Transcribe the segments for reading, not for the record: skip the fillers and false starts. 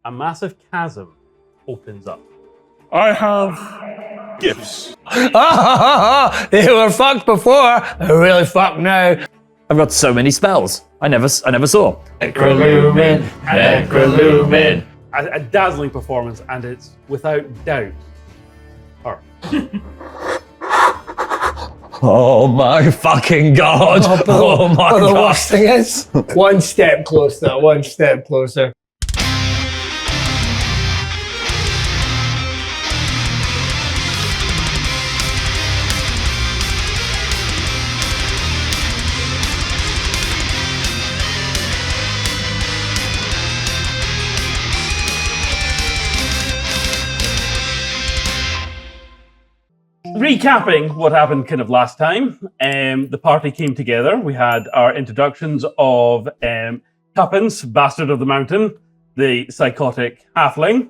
a massive chasm opens up. I have gifts. They were fucked before. They're really fucked now. I've got so many spells. I never saw. Necrolumin. A dazzling performance, and it's without doubt her. Oh my fucking god! Oh my The god! worst thing is, one step closer. Recapping what happened kind of last time, the party came together. We had our introductions of Tuppence, Bastard of the Mountain, the psychotic halfling,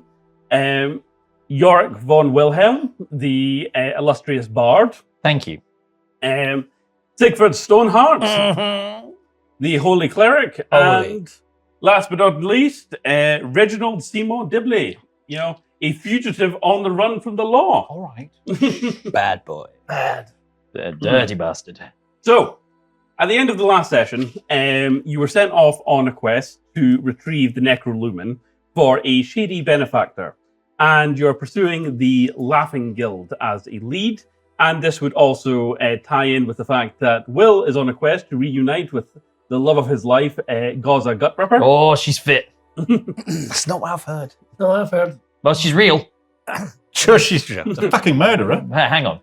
Yorick von Wilhelm, the illustrious bard. Thank you. Siegfried Stoneheart, the holy cleric, and last but not least, Reginald Seymour Dibley, a fugitive on the run from the law. All right. Bad boy. Bad. The dirty bastard. So, at the end of the last session, you were sent off on a quest to retrieve the Necrolumin for a shady benefactor. And you're pursuing the Laughing Guild as a lead. And this would also tie in with the fact that Will is on a quest to reunite with the love of his life, Gaza Gutripper. Oh, she's fit. That's not what I've heard. No, I've heard. Well, she's real. Sure, she's real. A fucking murderer. Hang on.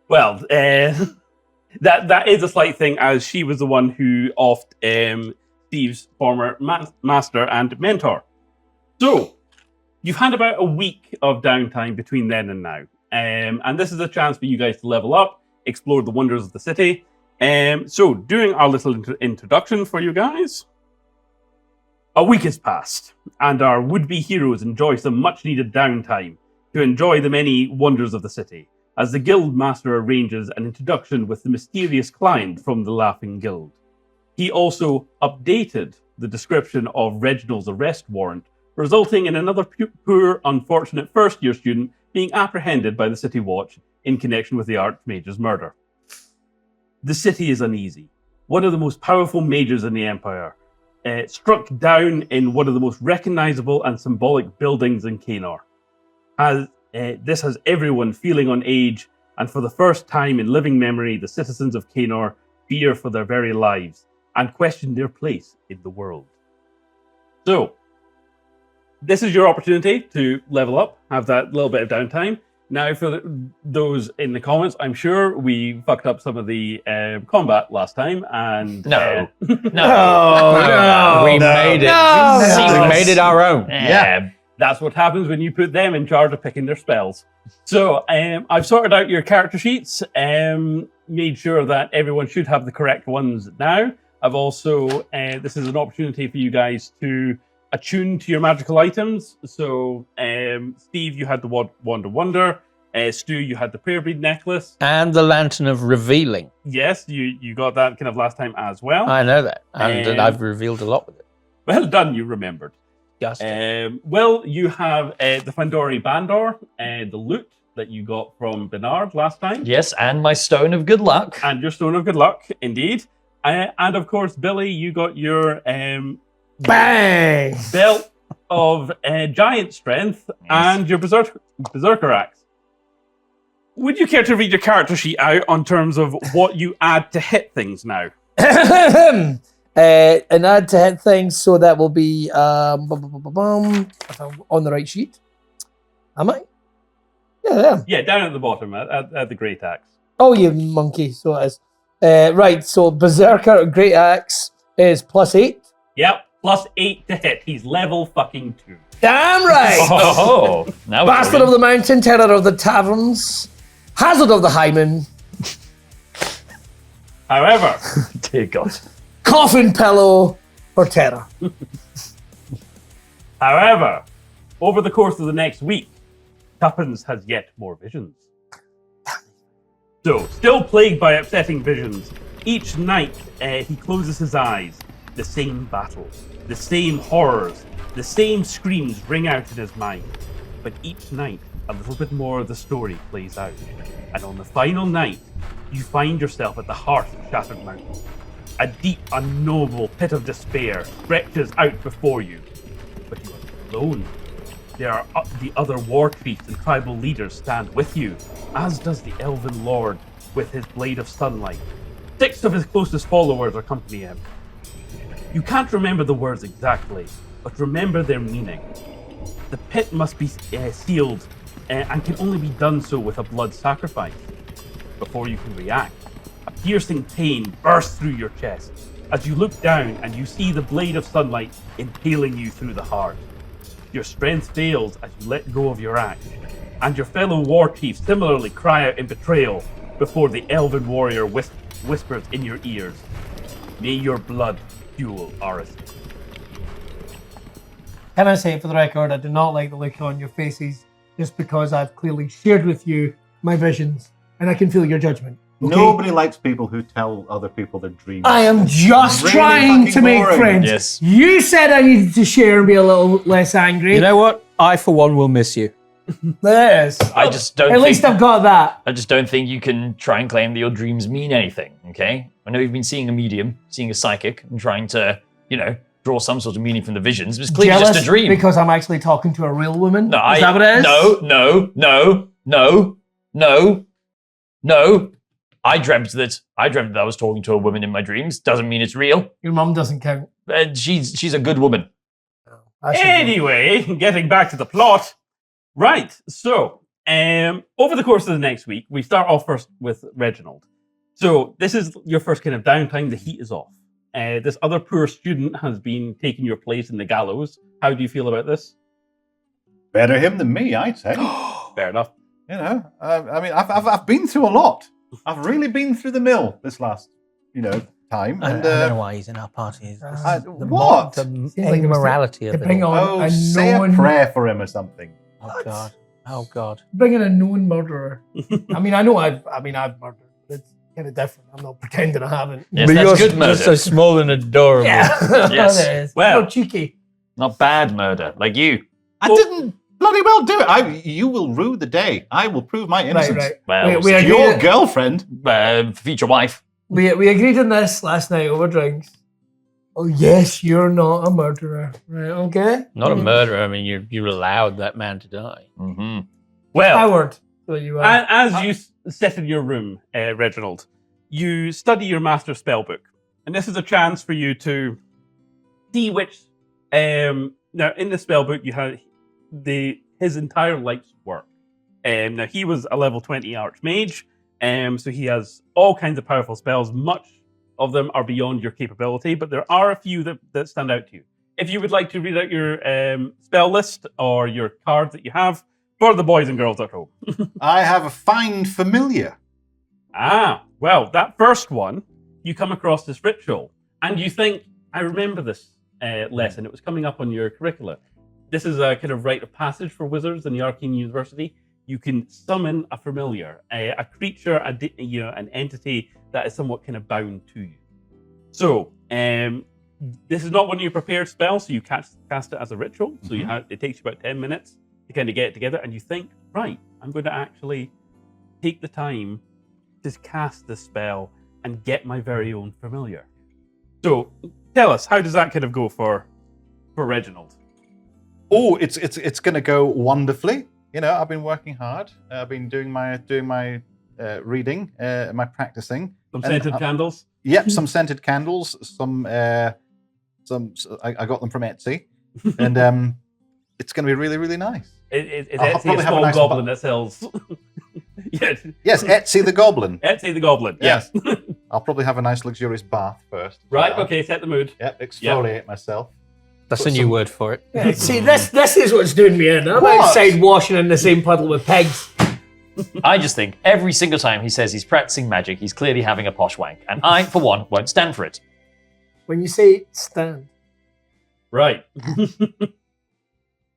Well, that is a slight thing, as she was the one who offed Steve's former master and mentor. So, you've had about a week of downtime between then and now. And this is a chance for you guys to level up, explore the wonders of the city. So, doing our little introduction for you guys. A week has passed, and our would-be heroes enjoy some much-needed downtime to enjoy the many wonders of the city, as the guild master arranges an introduction with the mysterious client from the Laughing Guild. He also updated the description of Reginald's arrest warrant, resulting in another poor, unfortunate first-year student being apprehended by the City Watch in connection with the Archmage's murder. The city is uneasy. One of the most powerful mages in the Empire, struck down in one of the most recognizable and symbolic buildings in Canor. This has everyone feeling on edge, and for the first time in living memory, the citizens of Canor fear for their very lives and question their place in the world. So, this is your opportunity to level up, have that little bit of downtime. Now, for those in the comments, I'm sure we fucked up some of the combat last time, and No. We made it. We made it our own. Yeah. that's what happens when you put them in charge of picking their spells. So I've sorted out your character sheets, made sure that everyone should have the correct ones now. I've also, this is an opportunity for you guys to attune to your magical items. So, Steve, you had the Wand of Wonder. Stu, you had the Prayer Bead necklace. And the Lantern of Revealing. Yes, you got that kind of last time as well. I know that. And I've revealed a lot with it. Well done, you remembered. Just Will, you have the Fandori Bandor, the loot that you got from Bernard last time. Yes, and my Stone of Good Luck. And your Stone of Good Luck, indeed. And of course, Billy, you got your bang! Belt of Giant Strength and your Berserker Axe. Would you care to read your character sheet out on terms of what you add to hit things now? And add to hit things, so that will be on the right sheet. Am I? Yeah, I am. Yeah, down at the bottom at the Great Axe. Oh, you monkey. So it is. Right, so Berserker Great Axe is +8. Yep, +8 to hit. He's level fucking 2. Damn right! Oh, now we're Bastard of the Mountain, Terror of the Taverns, Hazard of the Hymen, However, dear God. Coffin Pillow for Terror. However, over the course of the next week, Tuppence has yet more visions. So, still plagued by upsetting visions, each night he closes his eyes. The same battles, the same horrors, The same screams ring out in his mind, but each night, a little bit more of the story plays out. And on the final night, you find yourself at the heart of Shattered Mountain. A deep, unknowable pit of despair stretches out before you, but you are alone. There are the other war chiefs and tribal leaders stand with you, as does the Elven Lord with his blade of sunlight. 6 of his closest followers accompany him. You can't remember the words exactly, but remember their meaning. The pit must be sealed and can only be done so with a blood sacrifice. Before you can react, a piercing pain bursts through your chest as you look down and you see the blade of sunlight impaling you through the heart. Your strength fails as you let go of your axe, and your fellow war chiefs similarly cry out in betrayal before the elven warrior whispers in your ears, "May your blood fuel Odyssey." Can I say, for the record, I do not like the look on your faces, just because I've clearly shared with you my visions, and I can feel your judgment. Okay? Nobody likes people who tell other people their dreams. I am just Really trying to fucking make boring. friends. Yes. You said I needed to share and be a little less angry. You know what? I, for one, will miss you. There it is. I just don't. At least I've got that. I just don't think you can try and claim that your dreams mean anything. Okay, I know you've been seeing a medium, seeing a psychic, and trying to, draw some sort of meaning from the visions. But it's clearly Jealous just a dream. because I'm actually talking to a real woman. No, is that what it is? No. I dreamt that I was talking to a woman in my dreams. Doesn't mean it's real. Your mum doesn't count. She's a good woman. I should know. Anyway, getting back to the plot. Right, so over the course of the next week, we start off first with Reginald. So this is your first kind of downtime. The heat is off. This other poor student has been taking your place in the gallows. How do you feel about this? Better him than me, I'd say. Fair enough. I've been through a lot. I've really been through the mill this last, time. I And don't know why he's in our party. what? The Seems like immorality to of it. bring all. on a say a known, prayer for him or something. Oh God. Oh God. bringing a known murderer. I mean, I know I've murdered. But it's kind of different. I'm not pretending I haven't. Yes, But that's you're good murder. so small and adorable. Yeah. Yes. There it is. Well- Not cheeky. Not bad murder, like you. I didn't bloody well do it. You will rue the day. I will prove my innocence. Right. Well, We agreed Your that- girlfriend. future wife. We agreed on this last night over drinks. Oh yes, you're not a murderer, right? Okay. Not a murderer. I mean, you allowed that man to die. Mm-hmm. Well, Howard. So you are. as you sit in your room, Reginald, you study your master spell book, and this is a chance for you to see which. Now, in the spell book, you have his entire life's work. Now, he was a level 20 archmage, so he has all kinds of powerful spells. Much of them are beyond your capability, but there are a few that stand out to you. If you would like to read out your spell list or your cards that you have for the boys and girls at home. I have a find familiar. Well, that first one, you come across this ritual, and you think, I remember this lesson. It was coming up on your curricula. This is a kind of rite of passage for wizards in the Arcane University. You can summon a familiar, a creature, an entity that is somewhat kind of bound to you. So, this is not one of your prepared spells, so you cast it as a ritual. So it takes you about 10 minutes to kind of get it together, and you think, right, I'm going to actually take the time to cast this spell and get my very own familiar. So, tell us, how does that kind of go for Reginald? Oh, it's going to go wonderfully. I've been working hard. I've been doing my reading, my practicing. Some scented candles? Yep, some scented candles. I got them from Etsy, and it's going to be really, really nice. It's I'll Etsy probably a have a small nice goblin that sells. Yes. Yes, Etsy the Goblin. Etsy the goblin. Yes. I'll probably have a nice luxurious bath first. Right. Okay. Set the mood. Yep, exfoliate myself. That's a new word for it. Yeah, see, this is what's doing me in. I'm What? outside washing in the same puddle with pigs. I just think every single time he says he's practicing magic, he's clearly having a posh wank. And I, for one, won't stand for it. When you say stand, Right.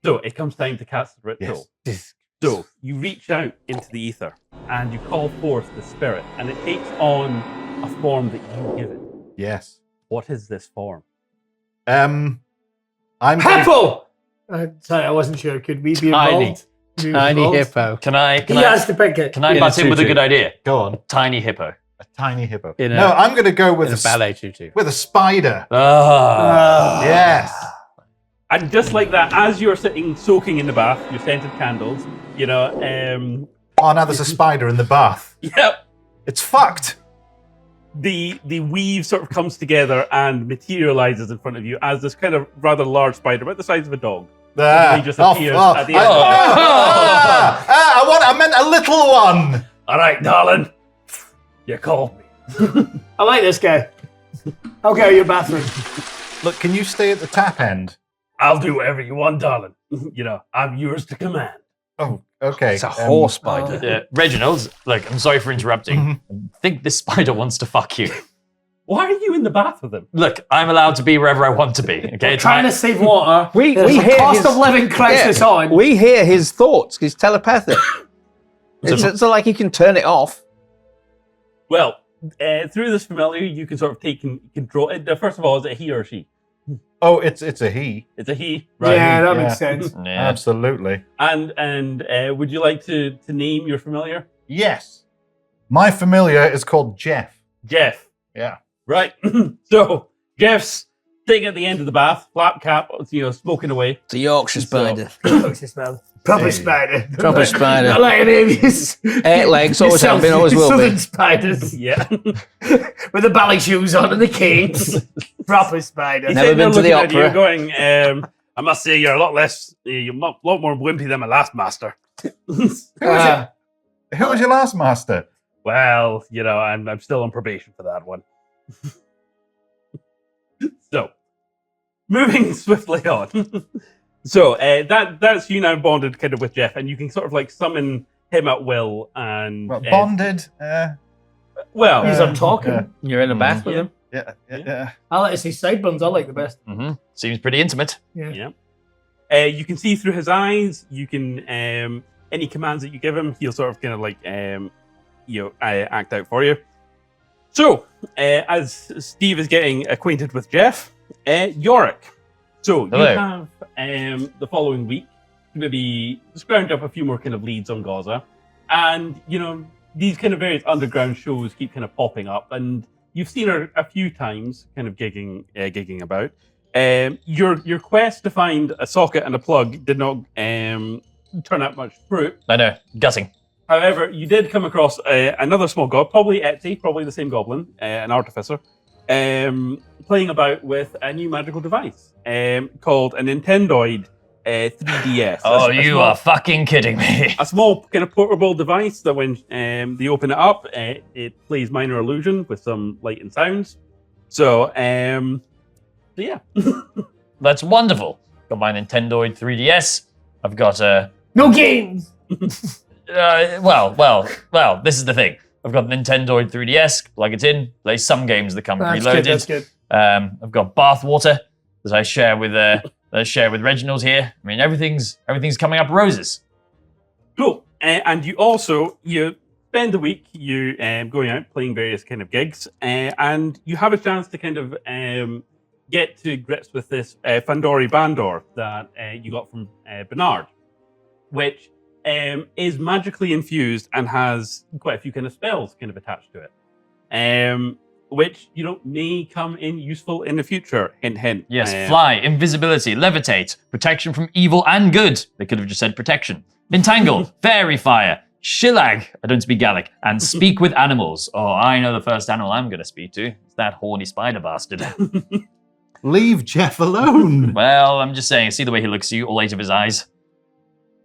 So it comes time to cast the ritual. Yes. So you reach out into the ether and you call forth the spirit, and it takes on a form that you give it. Yes. What is this form? I'm Hippo! Sorry, I wasn't sure. Could we be Tiny. involved? Could we be Tiny involved? hippo. Can I He has to pick it. can I In a butt in with a tutu. good idea? Go on. Tiny hippo. A tiny hippo. In a- No, I'm going to go with In a ballet tutu. with a spider. Ah. Yes. And just like that, as you're sitting soaking in the bath, your scented candles, you know, Oh, now there's a spider in the bath. yep, It's fucked. the weave sort of comes together and materializes in front of you as this kind of rather large spider, about the size of a dog. Suddenly just appears at the end. I meant a little one. All right, darling, you called me. I like this guy. I'll go to your bathroom. Look, can you stay at the tap end? I'll do whatever you want, darling. You know, I'm yours to command. Oh, okay. It's a horse spider. Yeah, Reginald, look, I'm sorry for interrupting. I think this spider wants to fuck you. Why are you in the bath with him? Look, I'm allowed to be wherever I want to be. Okay, it's Trying my- to save water. We There's a hear cost his- of living crisis on. We hear his thoughts. He's telepathic. It's like he can turn it off. Well, through this familiar, you can sort of take control. First of all, is it he or she? Oh, it's a he. It's a he, right? Yeah, that Yeah. makes sense. Yeah. Absolutely. And would you like to name your familiar? Yes. My familiar is called Jeff. Jeff. Yeah. Right. So Jeff's sitting at the end of the bath, flap cap, you know, smoking away. It's a Yorkshire spider. What's this spell? Proper Hey. spider. Proper spider. Not like any of his 8 legs, always have been, always will southern be. spiders Yeah. with the ballet shoes on and the canes. Proper spider. He's Never sitting there been to the looking at you opera. going, I must say you're a lot less, you're a lot more wimpy than my last master. Who was your last master? Well, you know, I'm still on probation for that one. So, moving swiftly on. So that's you now bonded kind of with Jeff, and you can sort of like summon him at will. And Well, bonded. well, He's on talking. Yeah. You're in a bath with him? Yeah. I like to see sideburns. I like the best. Mhm. Seems pretty intimate. Yeah. you can see through his eyes. You can any commands that you give him, he'll sort of kind of like act out for you. So as Steve is getting acquainted with Jeff, Yorick. So you Hello. have the following week to maybe scrounge up a few more kind of leads on Gaza, and you know these kind of various underground shows keep kind of popping up, and you've seen her a few times, kind of gigging about. Your quest to find a socket and a plug did not turn out much fruit. I know, gutting. However, you did come across another small goblin, probably Etsy, probably the same goblin, an artificer, playing about with a new magical device called a Nintendoid 3DS. Oh, A you small- are fucking kidding me. a small kind of portable device that when they open it up, it plays minor illusion with some light and sounds. So yeah. That's wonderful. Got my Nintendoid 3DS. I've got a... No games. well, this is the thing. I've got Nintendoid 3DS, plug it in, play some games that come That's preloaded. good. That's good. I've got bath water that I share with Reginald here. I mean, everything's coming up roses. Cool. And you spend the week going out playing various kind of gigs, and you have a chance to kind of get to grips with this Fandori Bandor that you got from Bernard, which is magically infused and has quite a few kind of spells kind of attached to it, which may come in useful in the future. Hint, hint. Yes, fly, invisibility, levitate, protection from evil and good. They could have just said protection. Entangle, fairy fire, shillag, I don't speak Gaelic, and speak with animals. Oh, I know the first animal I'm going to speak to. It's that horny spider bastard. Leave Jeff alone. Well, I'm just saying, see the way he looks at you, all 8 of his eyes.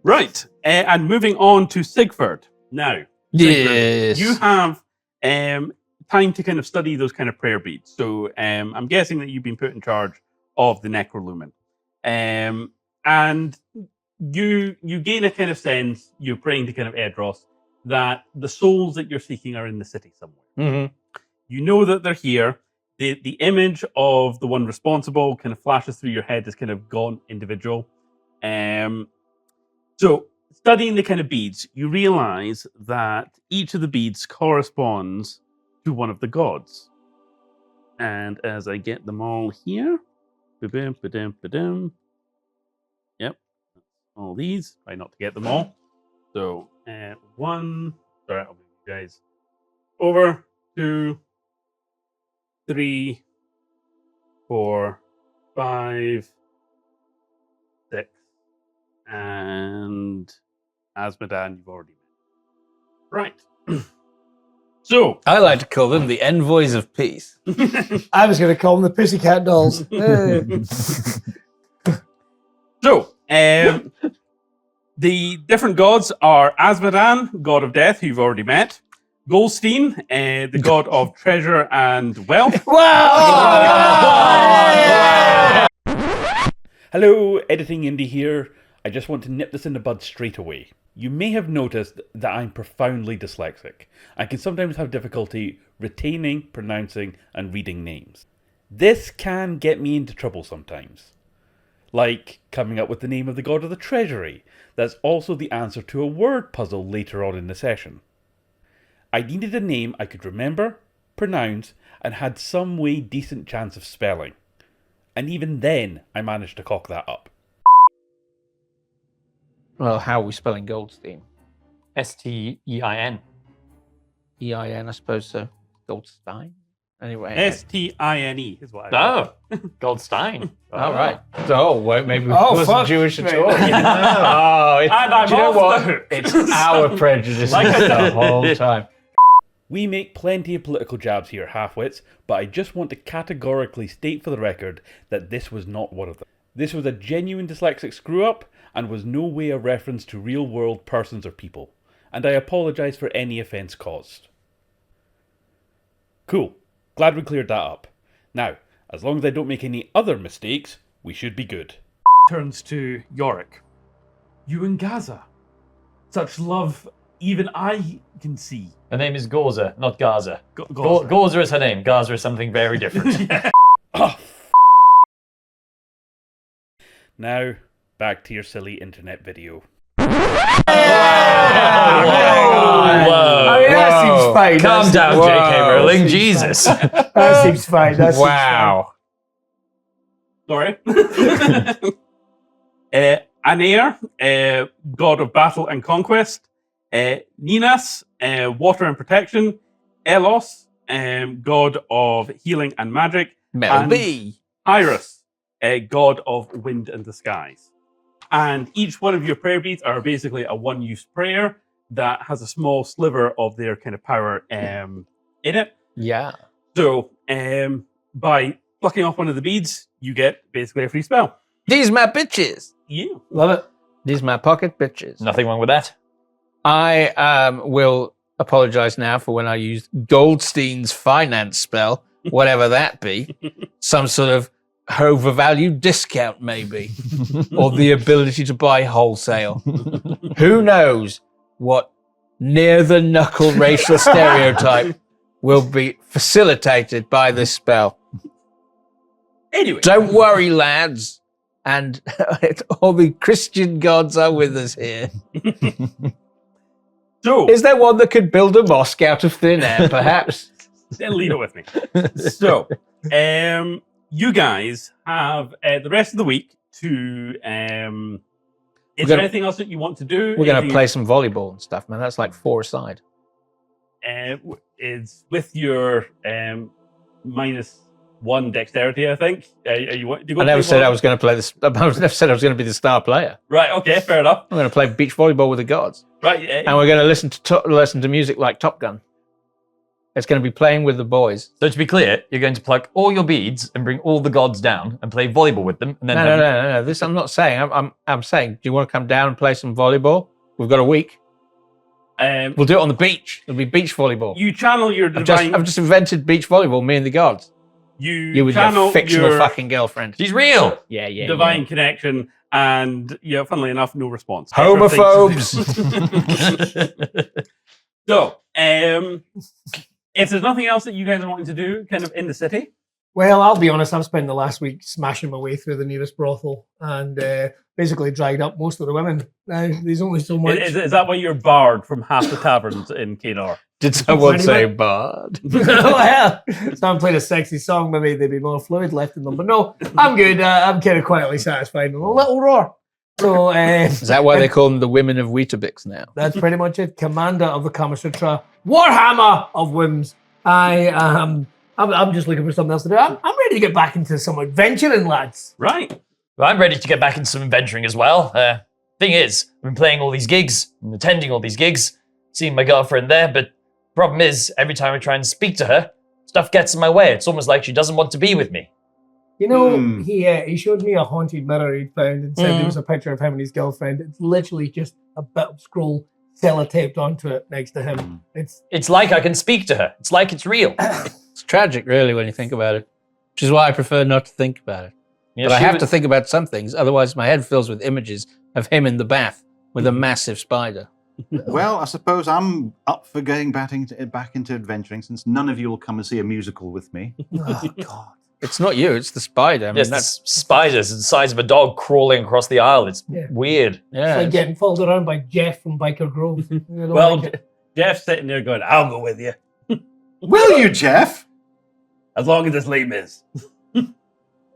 Right. And moving on to Sifford. Now, Yes. you have time to kind of study those kind of prayer beads. So I'm guessing that you've been put in charge of the Necrolumen. And you gain a kind of sense, you're praying to kind of Edros, that the souls that you're seeking are in the city somewhere. Mm-hmm. You know that they're here. The image of the one responsible kind of flashes through your head as kind of gone individual. So studying the kind of beads, you realize that each of the beads corresponds to one of the gods. And as I get them all here, ba-dum, ba-dum, ba-dum. Yep. all these. Try not to get them all. So 1. Sorry, I'll move you guys over. 2, 3, 4, 5, 6, and Asmodan, you've already met. Right. So I like to call them the envoys of peace. I was going to call them the Pussycat Dolls. So, the different gods are Asmodan, god of death, who you've already met. Goldstein, the god of treasure and wealth. Hello, Editing Yindy here. I just want to nip this in the bud straight away. You may have noticed that I'm profoundly dyslexic. I can sometimes have difficulty retaining, pronouncing, and reading names. This can get me into trouble sometimes. Like coming up with the name of the god of the treasury. That's also the answer to a word puzzle later on in the session. I needed a name I could remember, pronounce, and had some way decent chance of spelling. And even then, I managed to cock that up. Well, how are we spelling Goldstein? Stein. EIN, I suppose so. Goldstein? Anyway. Stine is what I Oh, Goldstein. All right. So, well, maybe we Oh, wasn't fuck. Jewish at Right. all. Oh, it's, And I'm do you know off what? the hook. It's our prejudice Like I the said. whole time. We make plenty of political jabs here at Halfwits, but I just want to categorically state for the record that this was not one of them. This was a genuine dyslexic screw-up and was no way a reference to real-world persons or people, and I apologise for any offence caused. Cool. Glad we cleared that up. Now, as long as I don't make any other mistakes, we should be good. turns to Yorick. You and Gaza. Such love even I can see. Her name is Gauza, not Gaza. Gaza. Gauza is her name. Gaza is something very different. Oh, Now, back to your silly internet video. Whoa. I mean, that seems fine. Calm down, Whoa. J.K. Rowling. That seems Jesus. That seems fine. That seems Wow. Sorry. Anair, god of battle and conquest. Ninas, water and protection. Elos, god of healing and magic. Mel And- B. Iris, god of wind and disguise. And each one of your prayer beads are basically a one-use prayer that has a small sliver of their kind of power in it. Yeah. So by plucking off one of the beads, you get basically a free spell. These my bitches. Yeah. Love it. These my pocket bitches. Nothing wrong with that. I will apologize now for when I used Goldstein's finance spell, whatever that be. Some sort of overvalued discount, maybe, or the ability to buy wholesale. Who knows what near the knuckle racial stereotype will be facilitated by this spell. Anyway. Don't worry, lads. And all the Christian gods are with us here. So Is there one that could build a mosque out of thin air, perhaps? leave it with me. So you guys have the rest of the week to is there anything else that you want to do? We're going to Anything- play some volleyball and stuff, man. That's like 4 aside. It's with your -1 dexterity, I think. Are you, do you I never said I was going to play this. I never said I was going to be the star player. Right, okay, fair enough. I'm going to play beach volleyball with the gods. Right, And we're going to listen to music like Top Gun. It's going to be playing with the boys. So to be clear, you're going to pluck all your beads and bring all the gods down and play volleyball with them. And then No. This I'm not saying. I'm saying, do you want to come down and play some volleyball? We've got a week. We'll do it on the beach. It'll be beach volleyball. you channel your I've divine. just invented beach volleyball, me and the gods. You with channel your fictional your fucking girlfriend. she's real. Yeah. divine connection, and funnily enough, no response. Homophobes. So, if there's nothing else that you guys are wanting to do, kind of in the city, Well, I'll be honest, I've spent the last week smashing my way through the nearest brothel and basically dried up most of the women. Now, there's only so much. is that why you're barred from half the taverns in Kenor? Did someone Anyway. say bard? Well, someone played a sexy song, maybe they'd be more fluid left in them. But no, I'm good. I'm kind of quietly satisfied with a little roar. So, Is that why they call them the women of Weetabix now? that's pretty much it. Commander of the Kama Sutra, Warhammer of Whims. I'm just looking for something else to do. I'm ready to get back into some adventuring, lads. Right. Well, I'm ready to get back into some adventuring as well. Thing is, I've been playing all these gigs and attending all these gigs, seeing my girlfriend there, but problem is, every time I try and speak to her, stuff gets in my way. It's almost like she doesn't want to be with me. You know, he showed me a haunted mirror he'd found and said there was a picture of him and his girlfriend. It's literally just a bit of scroll sellotaped onto it next to him. It's like I can speak to her. It's like it's real. It's tragic, really, when you think about it. Which is why I prefer not to think about it. Yeah, But I she have was- to think about some things, otherwise my head fills with images of him in the bath with a massive spider. Well, I suppose I'm up for going back into adventuring since none of you will come and see a musical with me. Oh, God. It's not you, it's the spider. I mean, Yes, that's spiders the size of a dog crawling across the aisle. It's Yeah. weird. yeah. It's like getting followed around by Jeff from Biker Grove. I don't Well, like it. Jeff's sitting there going, I'll go with you. Will you, Jeff? As long as it's lame is.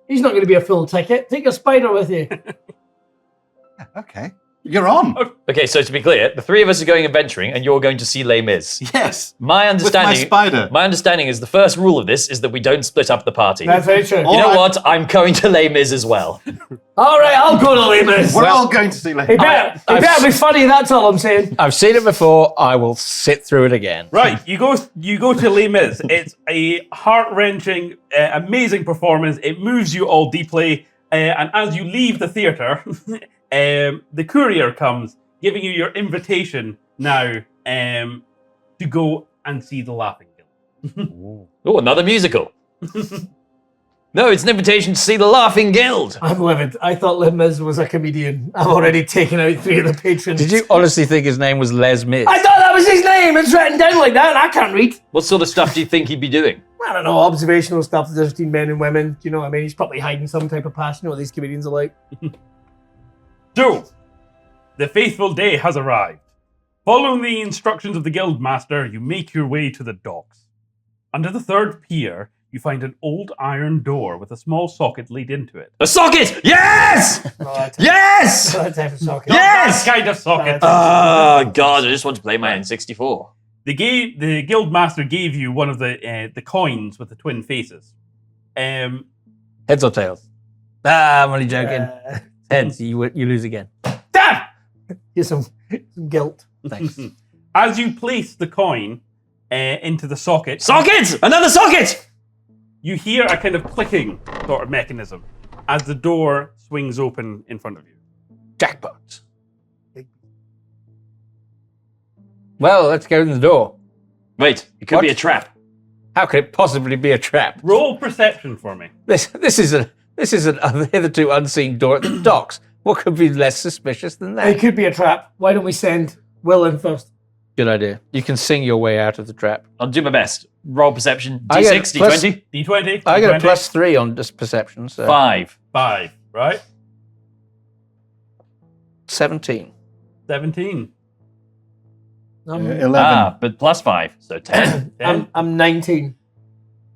He's not going to be a full ticket. Take a spider with you. Okay. You're on. Okay, so to be clear, the three of us are going adventuring and you're going to see Les Mis. Yes. My With my understanding spider. my understanding is the first rule of this is that we don't split up the party. That's very true. You know Alright. what? I'm going to Les Mis as well. All right, I'll go to Lemus. We're all going to see later. It better be funny, that's all I'm saying. I've seen it before, I will sit through it again. Right, you go to Les Mis. It's a heart-wrenching, amazing performance. It moves you all deeply. And as you leave the theatre, the courier comes, giving you your invitation now to go and see The Laughing Guild. Oh, another musical. No, it's an invitation to see The Laughing Guild. I'm livid. I thought Les Mis was a comedian. I've already taken out 3 of the patrons. Did you honestly think his name was Les Mis? I thought that was his name. It's written down like that, and I can't read. What sort of stuff do you think he'd be doing? I don't know, observational stuff. There's between men and women. Do you know what I mean? He's probably hiding some type of passion. You know what these comedians are like. So, the faithful day has arrived. Following the instructions of the Guildmaster, you make your way to the docks. Under the 3rd pier, you find an old iron door with a small socket laid into it. A socket! Yes! Yes! That type of socket. Yes! That kind of socket. Oh, God, I just want to play my N64. The Guildmaster gave you one of the coins with the twin faces. Heads or tails? Ah, I'm only joking. Heads, you lose again. Damn! Here's some guilt. Thanks. As you place the coin into the socket, Socket! Another socket! you hear a kind of clicking sort of mechanism as the door swings open in front of you. Jackpot. Well, let's go in the door. Wait, it could What? be a trap. How could it possibly be a trap? Roll perception for me. This is an hitherto unseen door at the docks. What could be less suspicious than It that? could be a trap. Why don't we send Will in first? Good idea. You can sing your way out of the trap. I'll do my best. Roll perception. I get D6, plus- D20. D20. I got a D20. +3 on this perception, so 5. 5, right? 17. 17. 11. Ah, but +5, so 10. I'm 19.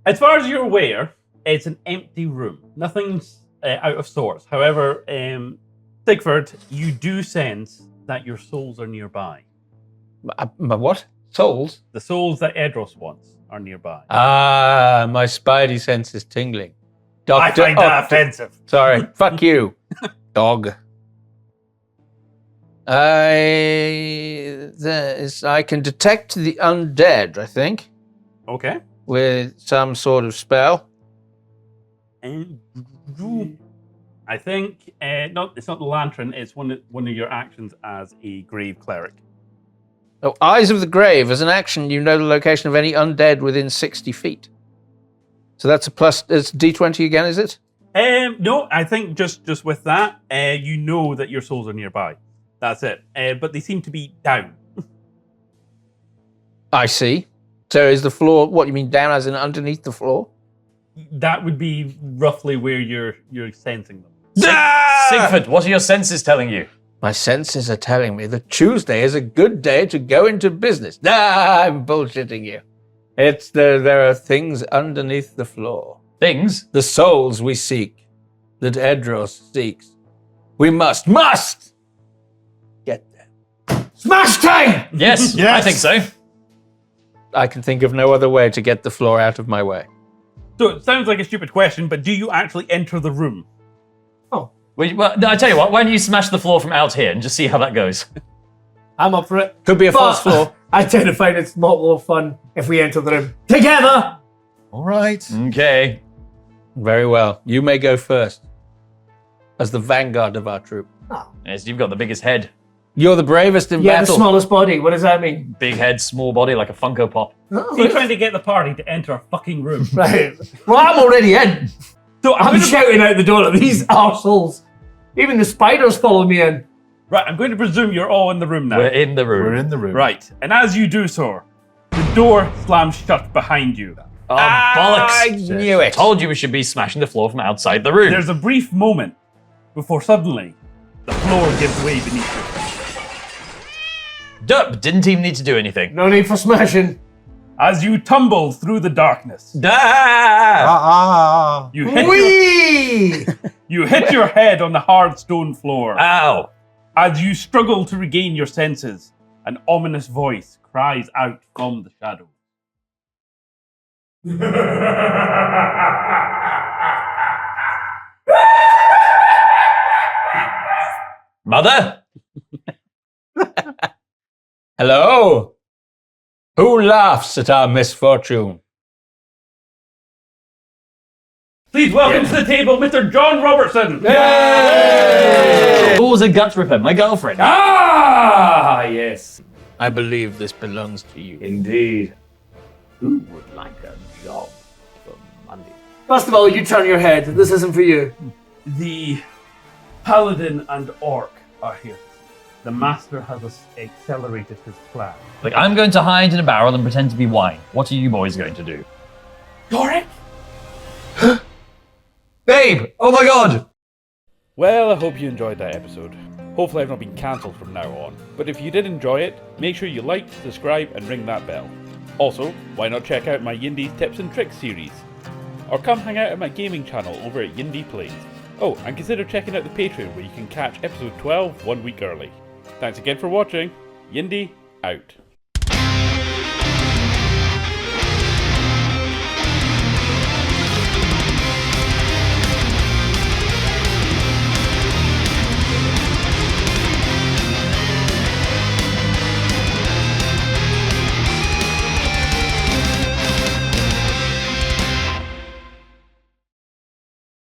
As far as you're aware, it's an empty room. Nothing's out of sorts. However, Sifford, you do sense that your souls are nearby. My what? Souls? The souls that Edros wants are nearby. Ah, my spidey sense is tingling. I find that offensive. Sorry. Fuck you, dog. I can detect the undead, I think, Okay. with some sort of spell. And I think it's not the lantern. It's one of your actions as a grave cleric. Oh, Eyes of the Grave. As an action, you know the location of any undead within 60 feet. So that's a plus. It's D20 again, is it? No, I think just with that, you know that your souls are nearby. That's it. But they seem to be down. I see. So is the floor, what you mean down as in underneath the floor? That would be roughly where you're sensing them. Sifford, what are your senses telling you? My senses are telling me that Tuesday is a good day to go into business. I'm bullshitting you. There are things underneath the floor. Things? The souls we seek, that Edros seeks. We must get there. Smash time! Yes, I Yes. think so. I can think of no other way to get the floor out of my way. So it sounds like a stupid question, but do you actually enter the room? Well, no, I tell you what, why don't you smash the floor from out here and just see how that goes? I'm up for it. Could be a false floor. I tend to find it's not more fun if we enter the room together. All right. Okay. Very well. You may go first. As the vanguard of our troop. Yes, you've got the biggest head. You're the bravest in Yeah, the battle. smallest body. What does that mean? Big head, small body, like a Funko Pop. So you're trying to get the party to enter a fucking room. Right. Well, I'm already in. So I'm going to, shouting out the door at these arseholes. Even the spiders follow me in. right, I'm going to presume you're all in the room now. We're in the room. We're in the room. Right, and as you do so, the door slams shut behind you. Oh, bollocks. I knew it. Told you we should be smashing the floor from outside the room. There's a brief moment before suddenly the floor gives way beneath you. Dup, didn't even need to do anything. No need for smashing. As you tumble through the darkness, Ah. you hit, Whee! you hit your head on the hard stone floor. Ow. As you struggle to regain your senses, an ominous voice cries out from the shadows. Mother? Hello. Who laughs at our misfortune? Please welcome to the table, Mr. John Robertson. Who was a gut ripper? My girlfriend. Ah, yes, I believe this belongs to you. indeed. Who would like a job for money? First of all, you turn your head. This isn't for you. The paladin and orc are here. The master has accelerated his plan. Like, I'm going to hide in a barrel and pretend to be wine. What are you boys going to do? Yorick? Babe! Oh my god! Well, I hope you enjoyed that episode. Hopefully I've not been cancelled from now on. But if you did enjoy it, make sure you like, subscribe and ring that bell. Also, why not check out my Yindy Tips and Tricks series? Or come hang out at my gaming channel over at Yindy Plays. Oh, and consider checking out the Patreon where you can catch episode 12 1 week early. Thanks again for watching. Yindy, out.